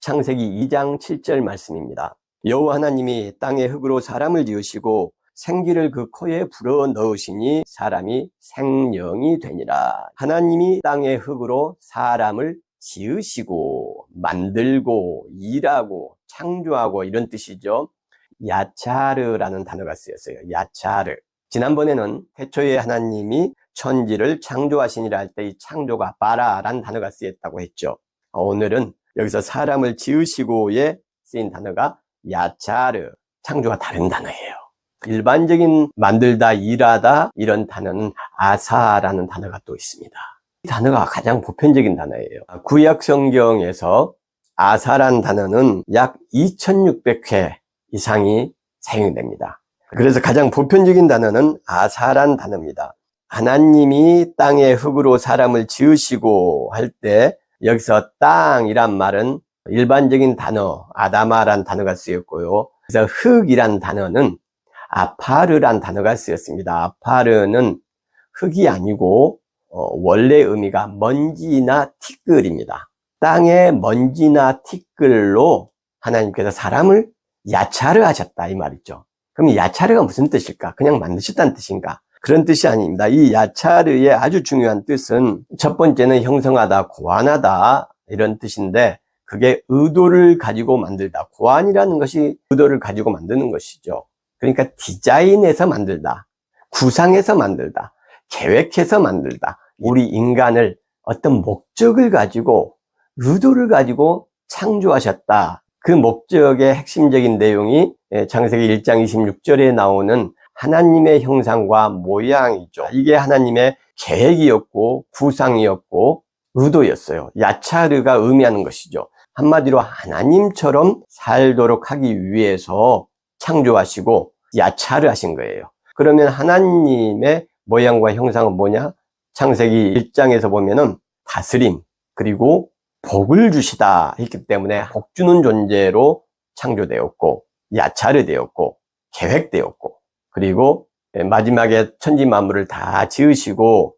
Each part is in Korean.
창세기 2장 7절 말씀입니다. 여호와 하나님이 땅의 흙으로 사람을 지으시고 생기를 그 코에 불어 넣으시니 사람이 생명이 되니라. 하나님이 땅의 흙으로 사람을 지으시고 만들고 일하고 창조하고 이런 뜻이죠. 야차르라는 단어가 쓰였어요. 야차르. 지난번에는 태초에 하나님이 천지를 창조하시니라 할 때 이 창조가 바라라는 단어가 쓰였다고 했죠. 오늘은 여기서 사람을 지으시고에 쓰인 단어가 야차르. 창조가 다른 단어예요. 일반적인 만들다, 일하다 이런 단어는 아사라는 단어가 또 있습니다. 이 단어가 가장 보편적인 단어예요. 구약 성경에서 아사라는 단어는 약 2600회 이상이 사용됩니다. 그래서 가장 보편적인 단어는 아사라는 단어입니다. 하나님이 땅의 흙으로 사람을 지으시고 할 때 여기서 땅이란 말은 일반적인 단어 아다마란 단어가 쓰였고요. 그래서 흙이란 단어는 아파르란 단어가 쓰였습니다. 아파르는 흙이 아니고 원래 의미가 먼지나 티끌입니다. 땅의 먼지나 티끌로 하나님께서 사람을 야차르 하셨다 이 말이죠. 그럼 야차르가 무슨 뜻일까? 그냥 만드셨다는 뜻인가? 그런 뜻이 아닙니다. 이 야차르의 아주 중요한 뜻은 첫 번째는 형성하다, 고안하다 이런 뜻인데 그게 의도를 가지고 만들다. 고안이라는 것이 의도를 가지고 만드는 것이죠. 그러니까 디자인해서 만들다, 구상해서 만들다, 계획해서 만들다. 우리 인간을 어떤 목적을 가지고 의도를 가지고 창조하셨다. 그 목적의 핵심적인 내용이 창세기 1장 26절에 나오는 하나님의 형상과 모양이죠. 이게 하나님의 계획이었고 구상이었고 의도였어요. 야차르가 의미하는 것이죠. 한마디로 하나님처럼 살도록 하기 위해서 창조하시고 야차르 하신 거예요. 그러면 하나님의 모양과 형상은 뭐냐? 창세기 1장에서 보면은 다스림 그리고 복을 주시다 했기 때문에 복 주는 존재로 창조되었고 야차르 되었고 계획되었고 그리고 마지막에 천지 만물을 다 지으시고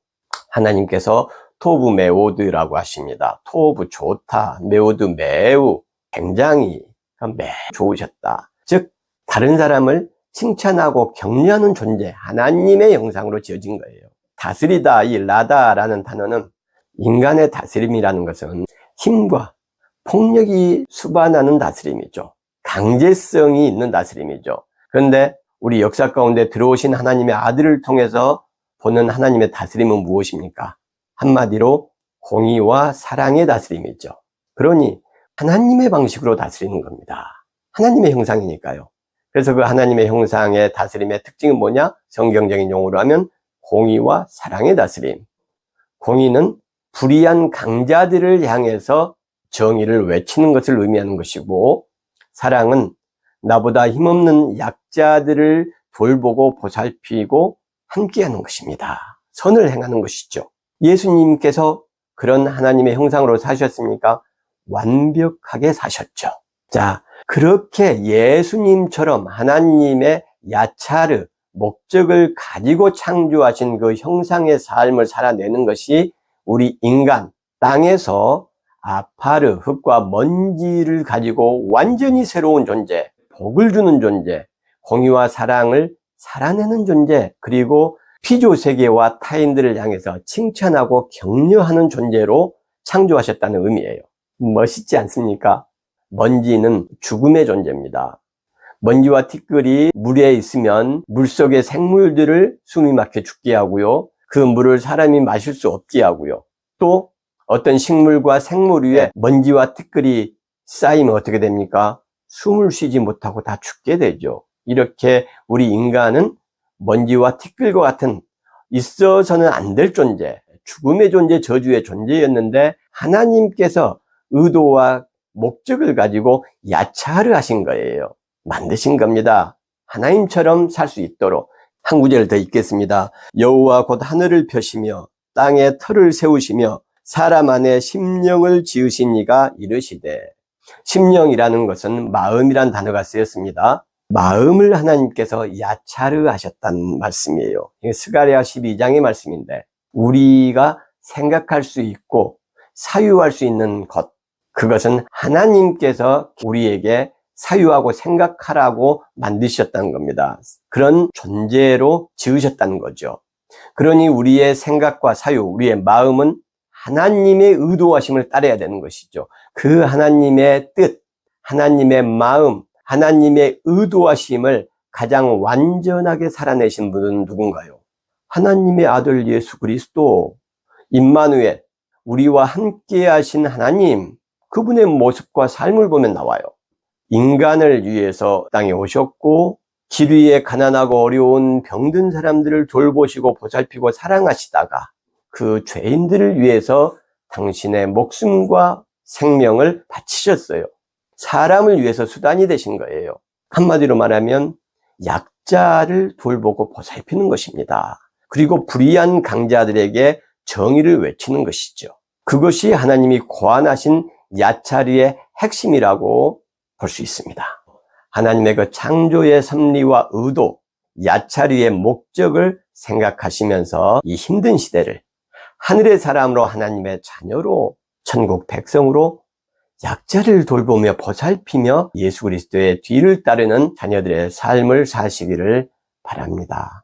하나님께서 토브 메오드라고 하십니다. 토브 좋다, 메오드 매우, 굉장히 매우 좋으셨다. 즉 다른 사람을 칭찬하고 격려하는 존재, 하나님의 형상으로 지어진 거예요. 다스리다, 이 라다라는 단어는 인간의 다스림이라는 것은 힘과 폭력이 수반하는 다스림이죠. 강제성이 있는 다스림이죠. 그런데 우리 역사 가운데 들어오신 하나님의 아들을 통해서 보는 하나님의 다스림은 무엇입니까? 한마디로 공의와 사랑의 다스림이죠. 그러니 하나님의 방식으로 다스리는 겁니다. 하나님의 형상이니까요. 그래서 그 하나님의 형상의 다스림의 특징은 뭐냐? 성경적인 용어로 하면 공의와 사랑의 다스림. 공의는 불의한 강자들을 향해서 정의를 외치는 것을 의미하는 것이고, 사랑은 나보다 힘없는 약자들을 돌보고 보살피고 함께하는 것입니다. 선을 행하는 것이죠. 예수님께서 그런 하나님의 형상으로 사셨습니까? 완벽하게 사셨죠. 자, 그렇게 예수님처럼 하나님의 야차르, 목적을 가지고 창조하신 그 형상의 삶을 살아내는 것이 우리 인간, 땅에서 아파르, 흙과 먼지를 가지고 완전히 새로운 존재, 복을 주는 존재, 공의와 사랑을 살아내는 존재, 그리고 피조세계와 타인들을 향해서 칭찬하고 격려하는 존재로 창조하셨다는 의미예요. 멋있지 않습니까? 먼지는 죽음의 존재입니다. 먼지와 티끌이 물에 있으면 물속의 생물들을 숨이 막혀 죽게 하고요. 그 물을 사람이 마실 수 없게 하고요. 또 어떤 식물과 생물 위에 먼지와 티끌이 쌓이면 어떻게 됩니까? 숨을 쉬지 못하고 다 죽게 되죠. 이렇게 우리 인간은 먼지와 티끌과 같은 있어서는 안 될 존재, 죽음의 존재, 저주의 존재였는데 하나님께서 의도와 목적을 가지고 야차르 하신 거예요. 만드신 겁니다. 하나님처럼 살 수 있도록. 한 구절 더 읽겠습니다. 여호와 곧 하늘을 펴시며 땅에 터를 세우시며 사람 안에 심령을 지으신 이가 이르시되. 심령이라는 것은 마음이란 단어가 쓰였습니다. 마음을 하나님께서 야차르 하셨다는 말씀이에요. 이게 스가랴 12장의 말씀인데 우리가 생각할 수 있고 사유할 수 있는 것, 그것은 하나님께서 우리에게 사유하고 생각하라고 만드셨다는 겁니다. 그런 존재로 지으셨다는 거죠. 그러니 우리의 생각과 사유, 우리의 마음은 하나님의 의도하심을 따라야 되는 것이죠. 그 하나님의 뜻, 하나님의 마음, 하나님의 의도하심을 가장 완전하게 살아내신 분은 누군가요? 하나님의 아들 예수 그리스도, 임마누엘, 우리와 함께 하신 하나님, 그분의 모습과 삶을 보면 나와요. 인간을 위해서 땅에 오셨고 길 위에 가난하고 어려운 병든 사람들을 돌보시고 보살피고 사랑하시다가 그 죄인들을 위해서 당신의 목숨과 생명을 바치셨어요. 사람을 위해서 수단이 되신 거예요. 한마디로 말하면 약자를 돌보고 보살피는 것입니다. 그리고 불의한 강자들에게 정의를 외치는 것이죠. 그것이 하나님이 고안하신 야차리의 핵심이라고 볼 수 있습니다. 하나님의 그 창조의 섭리와 의도, 야차리의 목적을 생각하시면서 이 힘든 시대를 하늘의 사람으로 하나님의 자녀로 천국 백성으로 약자를 돌보며 보살피며 예수 그리스도의 뒤를 따르는 자녀들의 삶을 사시기를 바랍니다.